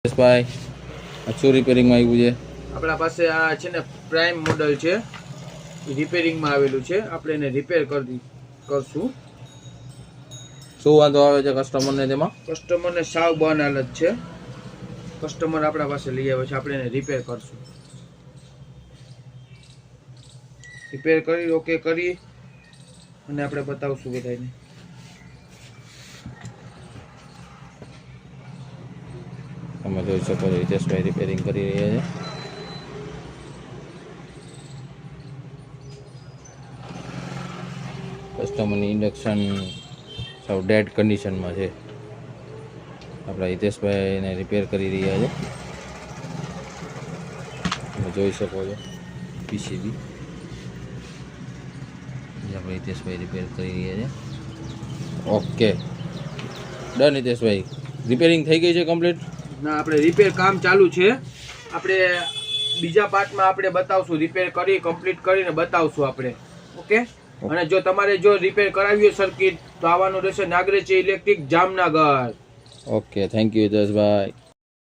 ભાઈ આ શું રિપેરિંગમાં આવ્યું છે? આપણા પાસે આ છે ને પ્રાઇમ મોડલ છે, એ રિપેરિંગમાં આવેલું છે. આપણે એને રિપેર કરશું. શું વાંધો આવે છે કસ્ટમરને? તેમાં કસ્ટમરને સાવ બંધ હાલત છે. કસ્ટમર આપણા પાસે લઈ આવે છે, આપણે એને રિપેર કરશું. રિપેર કરી ઓકે કરી અને આપણે બતાવશું બધાને. તમે જોઈ શકો છો હિતેશભાઈ રિપેરિંગ કરી રહ્યા છે. કસ્ટમરની ઇન્ડક્શન સાવ ડેડ કન્ડિશનમાં છે. આપણા હિતેશભાઈ એને રિપેર કરી રહ્યા છે. તમે જોઈ શકો છો પીસીબી આપણે હિતેશભાઈ રિપેર કરી રહ્યા છે. Okay done. હિતેશભાઈ રિપેરિંગ થઈ ગઈ છે કમ્પ્લીટ? ના, આપણે રિપેર કામ ચાલુ છે. આપણે બીજા પાર્ટમાં આપણે બતાવશું. રિપેર કરી કમ્પ્લીટ કરીને બતાવશું આપણે. ઓકે. અને જો તમારે જો રિપેર કરાવી હોય સર્કિટ તો આવવાનું રહેશે Nagrechi Electric Jamnagar. Okay, thank you Hiteshbhai.